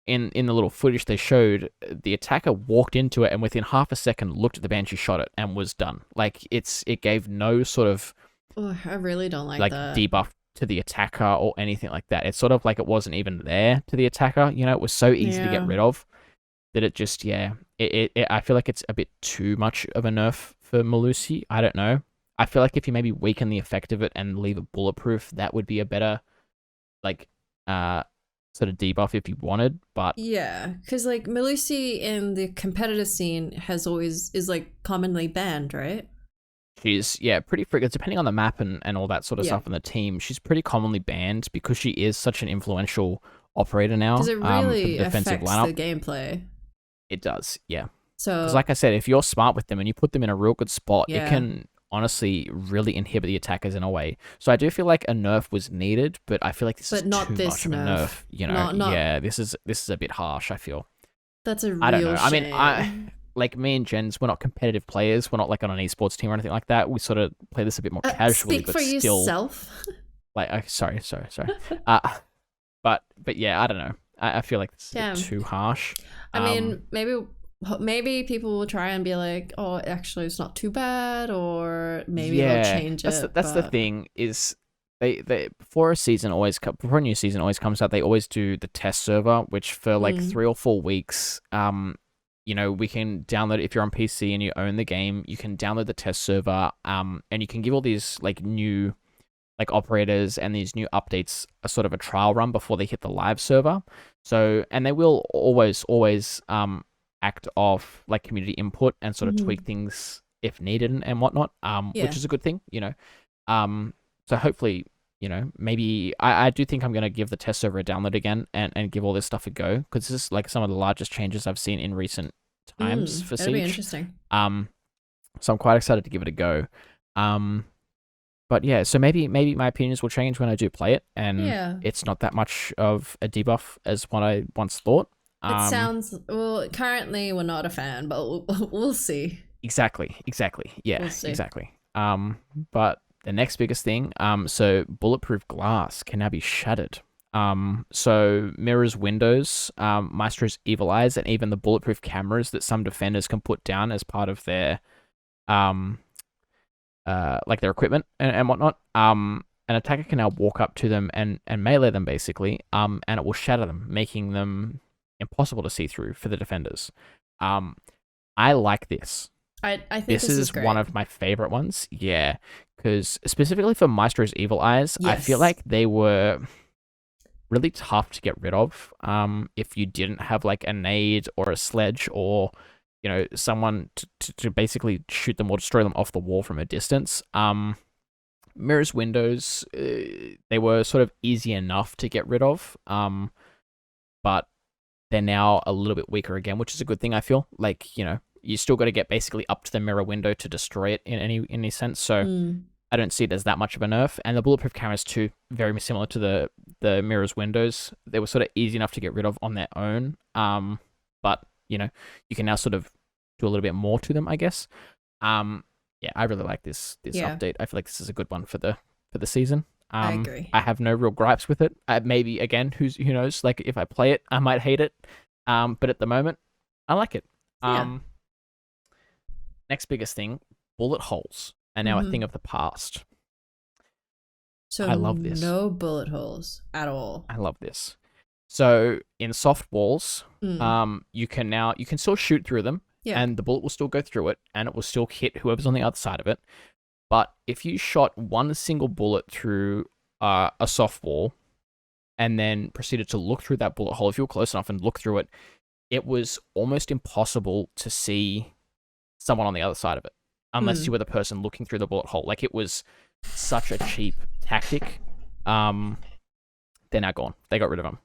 in the little footage they showed, the attacker walked into it and within half a second looked at the Banshee, shot it, and was done. Like it gave no sort of Oh, I really don't like that. debuff to the attacker or anything like that. It's sort of like it wasn't even there to the attacker. You know, it was so easy to get Yeah. rid of that it just I feel like it's a bit too much of a nerf for Malusi. I don't know. I feel like if you maybe weaken the effect of it and leave it bulletproof, that would be a better like sort of debuff if you wanted. But Yeah, because like Melusi in the competitive scene is like commonly banned, right? she's pretty freaking depending on the map and all that sort of Yeah. stuff in the team. She's pretty commonly banned because she is such an influential operator now. Because it For the really defensive affects lineup. the gameplay. It does, yeah. So Because like I said, if you're smart with them and you put them in a real good spot, it yeah, can honestly really inhibit the attackers in a way. So I do feel like a nerf was needed, but I feel like this but is not too this much of a nerf. nerf. You know, Not yeah, this is a bit harsh. I feel. that's a I don't know. real I mean, shame. like me and Jens, we're not competitive players. We're not like on an esports team or anything like that. We sort of play this a bit more casually, Speak but for still, yourself. like, sorry. uh, but yeah, I don't know. I feel like it's a Yeah. bit too harsh. I mean, maybe people will try and be like, oh, actually, it's not too bad, or maybe they'll change it. That's the but- thing is they before a new season always comes out, they always do the test server, which for like 3 or 4 weeks, you know, we can download if you're on PC and you own the game, you can download the test server, and you can give all these like new like operators and these new updates a sort of a trial run before they hit the live server. So, and they will always act off like community input and sort of tweak things if needed and whatnot, Yeah. which is a good thing, you know. So hopefully, you know, maybe I do think I'm going to give the test server a download again and give all this stuff a go, because this is like some of the largest changes I've seen in recent times for that'd be Siege. interesting. So I'm quite excited to give it a go. But yeah, so maybe my opinions will change when I do play it, and Yeah. it's not that much of a debuff as what I once thought. It sounds well. Currently, we're not a fan, but we'll see. Exactly. Yeah, We'll see. exactly. But the next biggest thing, so bulletproof glass can now be shattered. So mirrors, windows, Maestro's evil eyes, and even the bulletproof cameras that some defenders can put down as part of their, like their equipment and whatnot. An attacker can now walk up to them and melee them basically, and it will shatter them, making them impossible to see through for the defenders. I like this. I think This is great. one of my favorite ones. Yeah, because specifically for Maestro's evil eyes, I feel Yes. like they were really tough to get rid of. If you didn't have like a nade or a sledge or, you know, someone to basically shoot them or destroy them off the wall from a distance. Mirrors, windows, they were sort of easy enough to get rid of. But they're now a little bit weaker again, which is a good thing, I feel. Like, you know, you still got to get basically up to the mirror window to destroy it in any sense. So I don't see it as that much of a nerf. And the bulletproof cameras too, very similar to the mirrors, windows. They were sort of easy enough to get rid of on their own. But you know, you can now sort of do a little bit more to them, I guess. Yeah, I really like this update. I feel like this is a good one for the season. I agree. I have no real gripes with it. Maybe again, who knows? Like if I play it, I might hate it. But at the moment, I like it. Yeah. Next biggest thing, bullet holes. are now a thing of the past. So I love this. no bullet holes at all. I love this. So in soft walls, you can still shoot through them, and the bullet will still go through it, and it will still hit whoever's on the other side of it. But if you shot one single bullet through a soft wall, and then proceeded to look through that bullet hole, if you were close enough and look through it, it was almost impossible to see someone on the other side of it, unless you were the person looking through the bullet hole. Like, it was such a cheap tactic. They're now gone. They got rid of them.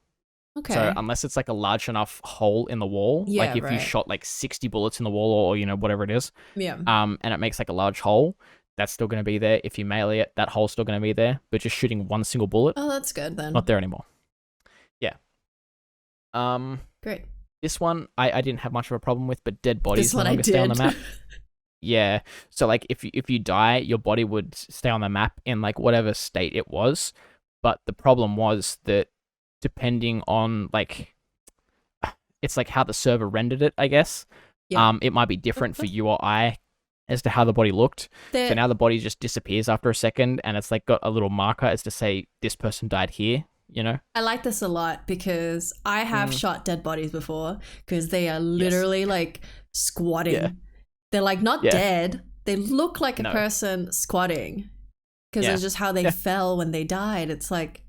Okay. So unless it's like a large enough hole in the wall, like if you shot like 60 bullets in the wall, or whatever it is, and it makes like a large hole, that's still going to be there. If you melee it, that hole's still going to be there. But just shooting one single bullet, oh, that's good then. Not there anymore. Yeah. Great. This one I didn't have much of a problem with, but dead bodies no longer stay on the map. Yeah. So like if you die, your body would stay on the map in like whatever state it was. But the problem was that depending on like, it's like how the server rendered it, I guess. Yeah. It might be different for you or I as to how the body looked. So now the body just disappears after a second, and it's like got a little marker as to say this person died here. I like this a lot because I have shot dead bodies before, because they are literally like squatting. Yeah. They're like not dead. They look like a person squatting, because it's just how they fell when they died. It's like,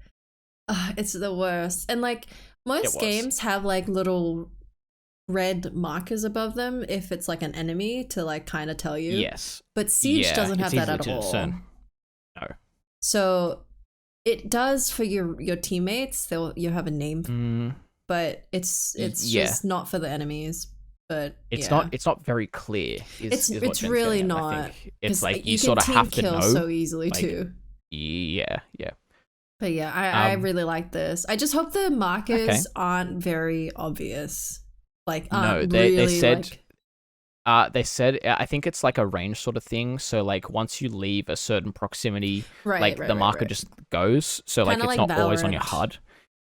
it's the worst. And like most games have like little red markers above them if it's like an enemy to like kind of tell you. Yes. But Siege doesn't have that at all. No. So it does for your teammates. You have a name, but it's just not for the enemies. But it's not very clear. It's really not. It's like you sort of have to know so easily like, too. Yeah. But yeah, I really like this. I just hope the markers aren't very obvious. Like no, they said. They said, I think it's like a range sort of thing. So like once you leave a certain proximity, the marker just goes. So like it's not Valorant. Always on your HUD.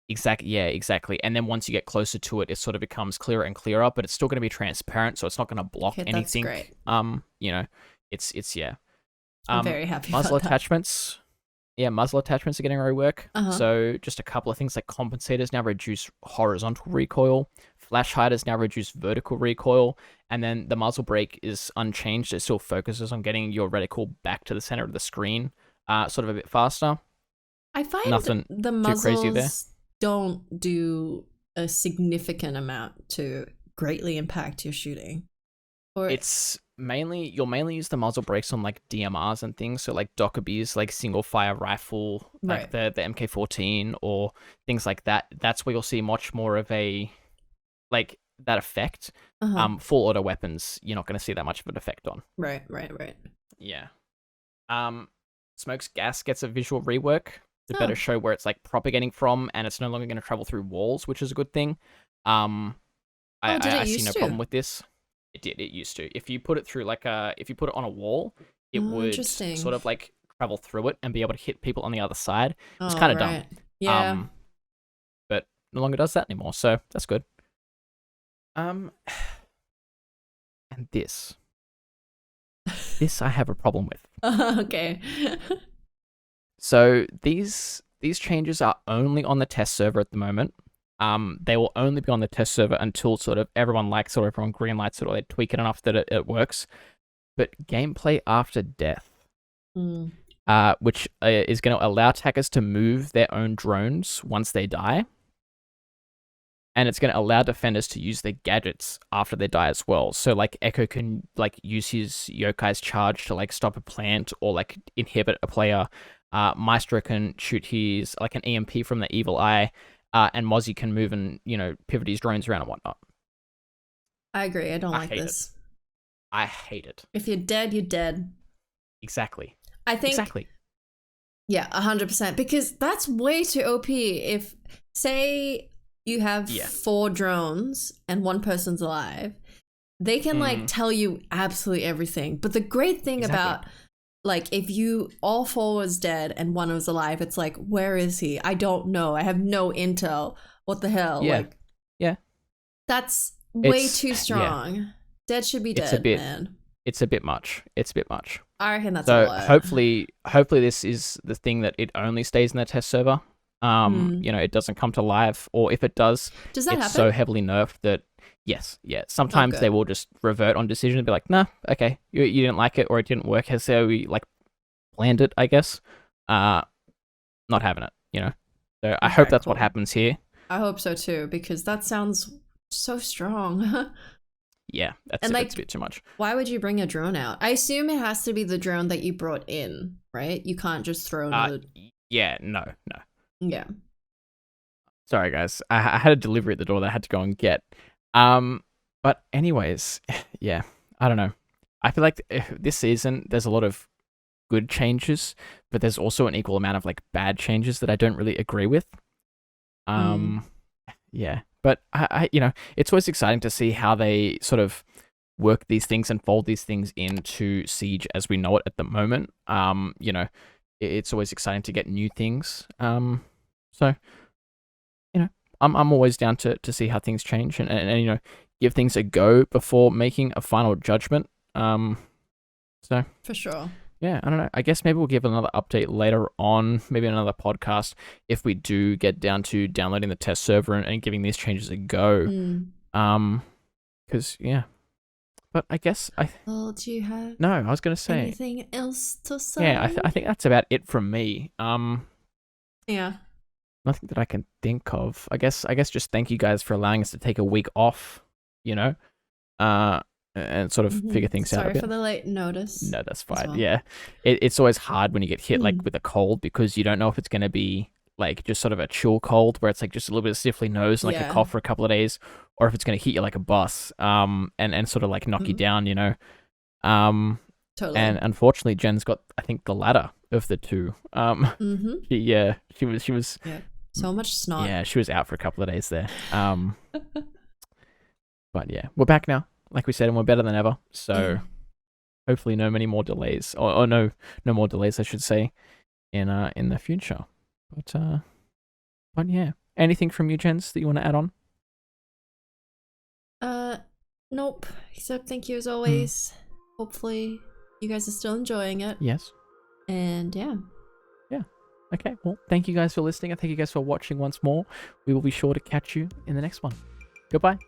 Exactly. Yeah, exactly. And then once you get closer to it, it sort of becomes clearer and clearer, but it's still going to be transparent. So it's not going to block anything. That's great. It's yeah. I'm very happy muzzle about that. attachments. Yeah, muzzle attachments are getting rework. So just a couple of things like compensators now reduce horizontal recoil. Flash hiders now reduce vertical recoil. And then the muzzle brake is unchanged. It still focuses on getting your reticle back to the center of the screen sort of a bit faster. I find nothing the muzzles don't do a significant amount to greatly impact your shooting. Or it's you'll mainly use the muzzle brakes on like DMRs and things, so like Dockerby's like single fire rifle, like the MK14 or things like that. That's where you'll see much more of a like that effect. Full auto weapons, you're not going to see that much of an effect on. Right. Yeah. Smoke's gas gets a visual rework to better show where it's like propagating from, and it's no longer going to travel through walls, which is a good thing. I see no problem with this. It used to. If you put it through if you put it on a wall, it would sort of like travel through it and be able to hit people on the other side. It's kind of dumb. Yeah. But no longer does that anymore, so that's good. And this I have a problem with. Okay. So these changes are only on the test server at the moment. They will only be on the test server until sort of everyone likes it or everyone greenlights it or they tweak it enough that it works. But gameplay after death, which is going to allow attackers to move their own drones once they die. And it's going to allow defenders to use their gadgets after they die as well. So like Echo can like use his Yokai's charge to like stop a plant or like inhibit a player. Maestro can shoot his like an EMP from the evil eye. And Mozzie can move and, pivot his drones around and whatnot. I agree. I don't like this. I hate it. If you're dead, you're dead. Exactly. I think. Exactly. Yeah, 100%. Because that's way too OP. If, say, you have 4 drones and one person's alive, they can, like, tell you absolutely everything. But the great thing about... Like, if all 4 was dead and 1 was alive, it's like, where is he? I don't know. I have no intel. What the hell? Yeah. Like, yeah. That's way too strong. Yeah. Dead should be dead, man. It's a bit much. I reckon that's a So lot. hopefully this is the thing that it only stays in the test server. You know, it doesn't come to live, or if it does, Does that it's happen? so heavily nerfed that yes, yeah. Sometimes they good. will just revert on decision and be like, nah, okay, you didn't like it, or it didn't work as we like planned it, I guess. Not having it, you know. So I hope Okay, that's what cool. happens here. I hope so too, because that sounds so strong. Yeah, that's And it's a like, bit too much. why would you bring a drone out? I assume it has to be the drone that you brought in, right? You can't just throw another. Yeah, no, no. Yeah. Sorry, guys. I had a delivery at the door that I had to go and get. But anyways, yeah, I don't know. I feel like this season there's a lot of good changes, but there's also an equal amount of like bad changes that I don't really agree with. Mm. Yeah, but you know, it's always exciting to see how they sort of work these things and fold these things into Siege as we know it at the moment. You know, it's always exciting to get new things. So you know, I'm always down to see how things change and you know, give things a go before making a final judgment. So For sure. yeah, I don't know. I guess maybe we'll give another update later on, maybe another podcast if we do get down to downloading the test server and giving these changes a go. Because yeah, but I guess Well, do you have no, I was gonna say anything else to say? yeah. I think that's about it from me. Yeah. Nothing that I can think of. I guess just thank you guys for allowing us to take a week off. You know, and sort of figure things out a Sorry bit. for the late notice. No, that's fine. well. Yeah, it's always hard when you get hit like with a cold because you don't know if it's gonna be like just sort of a chill cold where it's like just a little bit of sniffly nose and like a Yeah. cough for a couple of days, or if it's gonna hit you like a bus, and sort of like knock you down, you know. Totally. And unfortunately, Jen's got I think the latter of the two. She was Yeah. So much snot. yeah, she was out for a couple of days there. But yeah, we're back now, like we said, and we're better than ever. So hopefully, no many more delays, or no more delays, I should say, in the future. But yeah, anything from you, Jens, that you want to add on? Nope. Except thank you as always. Hopefully, you guys are still enjoying it. Yes. And yeah. Okay. Well, thank you guys for listening, and thank you guys for watching once more. We will be sure to catch you in the next one. Goodbye.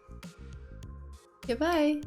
Goodbye.